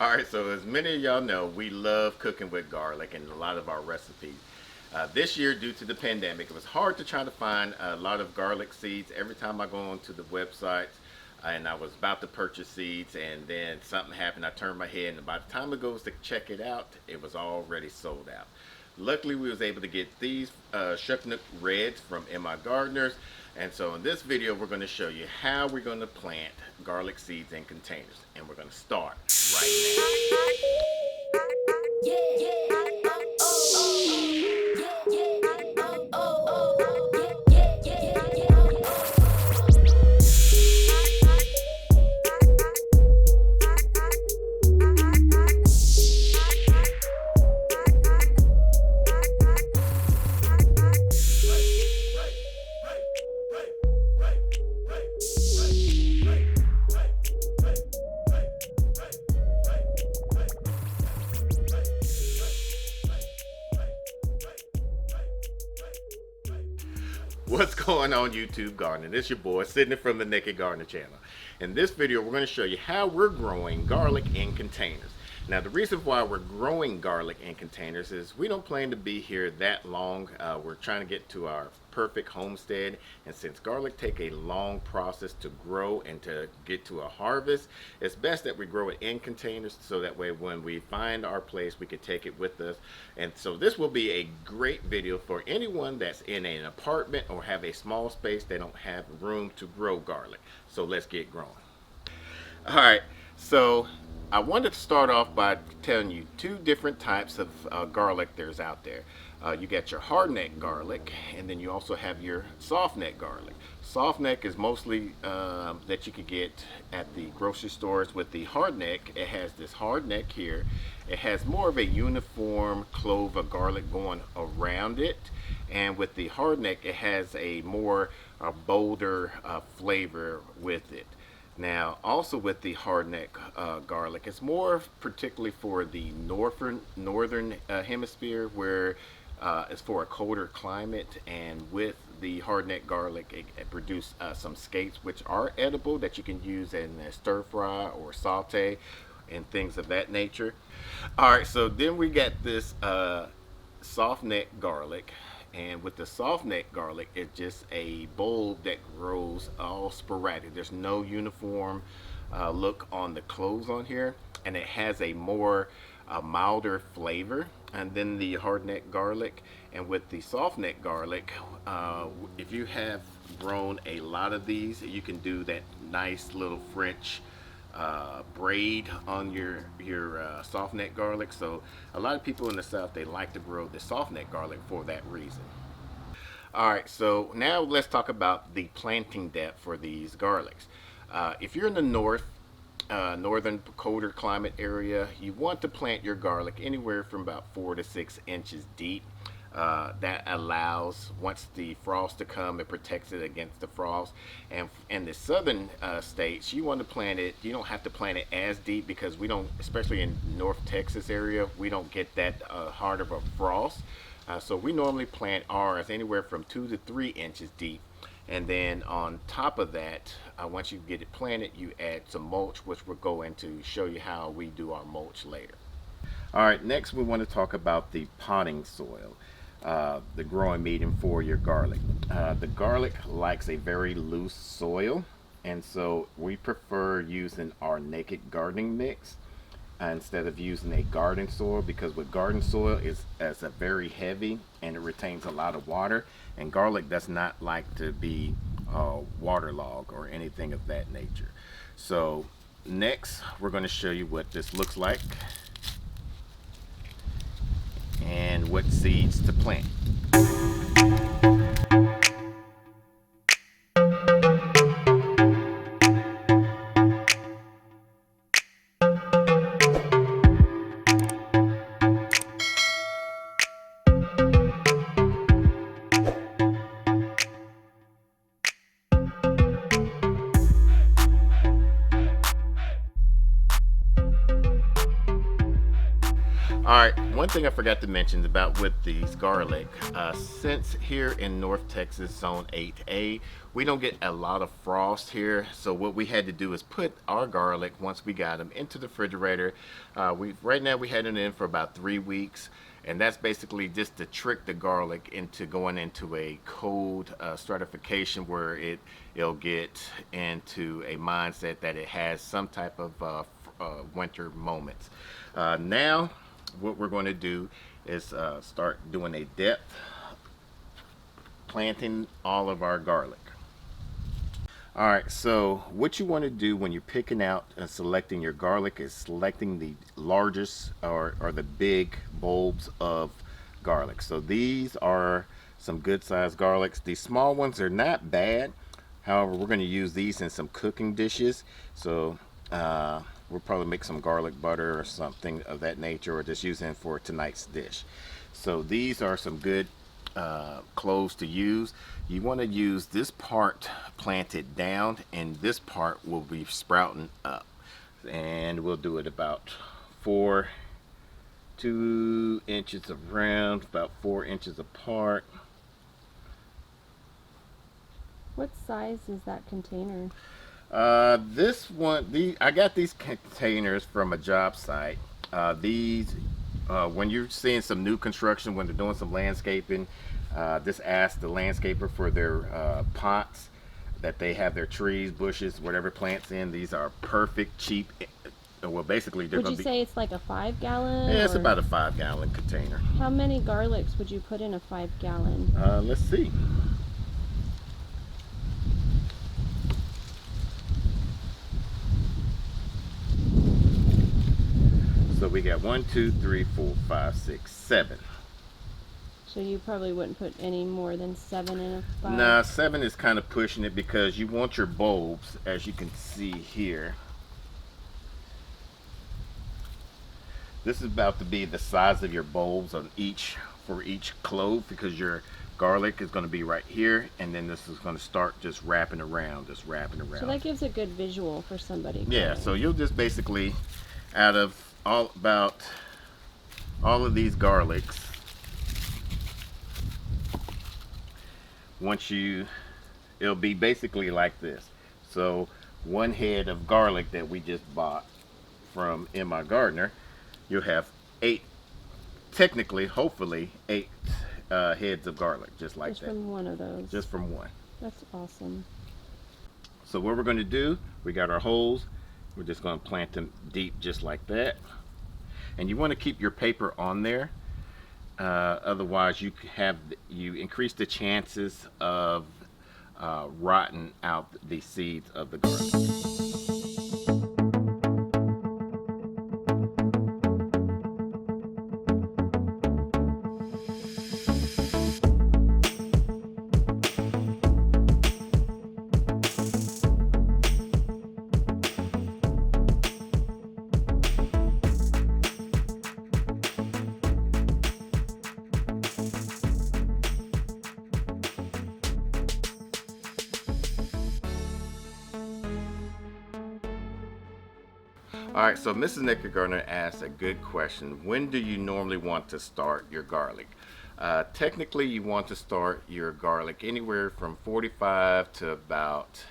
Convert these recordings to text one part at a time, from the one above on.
Alright, so as many of y'all know, we love cooking with garlic in a lot of our recipes. This year, due to the pandemic, it was hard to try to find a lot of garlic seeds. Every time I go onto the websites and I was about to purchase seeds, and then something happened, I turned my head, and by the time it goes to check it out, it was already sold out. Luckily, we was able to get these softneck reds from MI Gardeners, and so in this video, we're going to show you how we're going to plant garlic seeds in containers, and we're going to start right now. Yeah, yeah, oh, oh, yeah, yeah, oh, oh, yeah, yeah, yeah, What's going on, YouTube Gardening? This is your boy Sydney from the Naked Gardener channel. In this video, we're going to show you how we're growing garlic in containers. Now, the reason why we're growing garlic in containers is we don't plan to be here that long. We're trying to get to our perfect homestead, and since garlic take a long process to grow and to get to a harvest, it's best that we grow it in containers so that way when we find our place we can take it with us. And so this will be a great video for anyone that's in an apartment or have a small space they don't have room to grow garlic. So let's get growing. All right, so I wanted to start off by telling you two different types of garlic there's out there. You got your hardneck garlic, and then you also have your softneck garlic. Softneck is mostly that you could get at the grocery stores. With the hardneck, it has this hard neck here. It has more of a uniform clove of garlic going around it, and with the hardneck, it has a more bolder flavor with it. Now, also with the hardneck garlic, it's more particularly for the northern hemisphere, where it's for a colder climate. And with the hardneck garlic, it produces some scapes which are edible that you can use in a stir fry or saute and things of that nature. All right, so then we got this softneck garlic. And with the softneck garlic, it's just a bulb that grows all sporadic. There's no uniform look on the cloves on here, and it has a more milder flavor. And then the hardneck garlic, and with the softneck garlic, if you have grown a lot of these, you can do that nice little French braid on your softneck garlic. So a lot of people in the South, they like to grow the softneck garlic for that reason. All right, so now let's talk about the planting depth for these garlics. If you're in the northern colder climate area, you want to plant your garlic anywhere from about 4 to 6 inches deep. That allows, once the frost to come, it protects it against the frost. And in the southern states, you want to plant it, you don't have to plant it as deep, because we don't, especially in North Texas area, we don't get that hard of a frost. So we normally plant ours anywhere from 2 to 3 inches deep. And then on top of that, once you get it planted, you add some mulch, which we'll go into show you how we do our mulch later. All right, next we want to talk about the potting soil. The growing medium for your garlic. The garlic likes a very loose soil, and so we prefer using our naked gardening mix instead of using a garden soil, because with garden soil it's a very heavy and it retains a lot of water, and garlic does not like to be waterlogged or anything of that nature. So next we're going to show you what this looks like and what seeds to plant. Alright, one thing I forgot to mention about with these garlic, since here in North Texas, zone 8A, we don't get a lot of frost here, so what we had to do is put our garlic, once we got them, into the refrigerator. Right now we had it in for about 3 weeks, and that's basically just to trick the garlic into going into a cold stratification where it'll get into a mindset that it has some type of winter moments. Now what we're going to do is start doing a depth planting all of our garlic. Alright, so what you want to do when you're picking out and selecting your garlic is selecting the largest or the big bulbs of garlic. So these are some good sized garlics. These small ones are not bad. However, we're going to use these in some cooking dishes. So we'll probably make some garlic butter or something of that nature, or just use them for tonight's dish. So these are some good cloves to use. You want to use this part planted down, and this part will be sprouting up. And we'll do it about 2 inches around, about 4 inches apart. What size is that container? This one, I got these containers from a job site. When you're seeing some new construction, when they're doing some landscaping, just ask the landscaper for their pots that they have their trees, bushes, whatever plants in. These are perfect, cheap. Well, basically, they're Would you say it's like a 5-gallon? Yeah, it's about a 5-gallon container. How many garlics would you put in a 5-gallon? Let's see. So we got 1, 2, 3, 4, 5, 6, 7. So you probably wouldn't put any more than 7 in a 5? Nah, 7 is kind of pushing it, because you want your bulbs, as you can see here. This is about to be the size of your bulbs on for each clove, because your garlic is going to be right here, and then this is going to start just wrapping around. So that gives a good visual for somebody. Yeah, so you'll just basically, out of about all of these garlics, it'll be basically like this. So one head of garlic that we just bought from Emma Gardner, you'll have 8, technically, hopefully 8 heads of garlic, just like that. Just from one of those. Just from one. That's awesome. So what we're going to do, we got our holes. We're just going to plant them deep, just like that. And you want to keep your paper on there. Otherwise, you increase the chances of rotting out the seeds of the garlic. Alright, so Mrs. Nicky Gardner asked a good question. When do you normally want to start your garlic? Technically, you want to start your garlic anywhere from 45 to about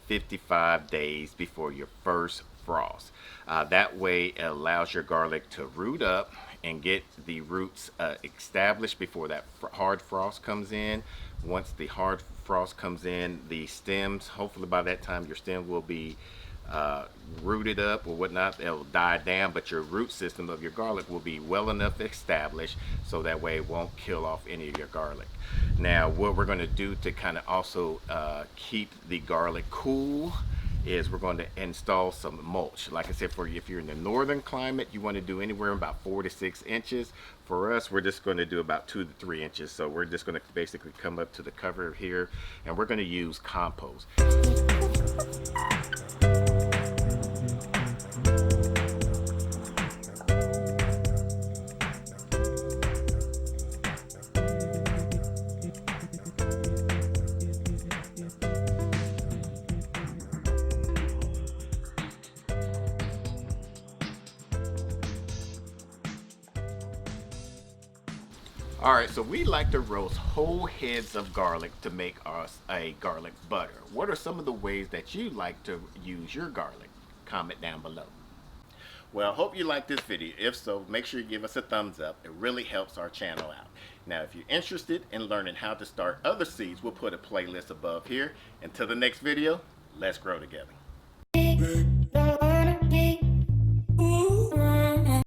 55 days before your first frost. That way it allows your garlic to root up and get the roots established before that hard frost comes in. Once the hard frost comes in, the stems, hopefully by that time your stem will be rooted up or whatnot. It'll die down, but your root system of your garlic will be well enough established so that way it won't kill off any of your garlic. Now what we're going to do to kind of also keep the garlic cool is we're going to install some mulch. Like I said, if you're in the northern climate, you want to do anywhere about 4 to 6 inches. For us, we're just going to do about 2 to 3 inches. So we're just going to basically come up to the cover here, and we're going to use compost. Alright, so we like to roast whole heads of garlic to make us a garlic butter. What are some of the ways that you like to use your garlic? Comment down below. Well, I hope you like this video. If so, make sure you give us a thumbs up. It really helps our channel out. Now, if you're interested in learning how to start other seeds, we'll put a playlist above here. Until the next video, let's grow together.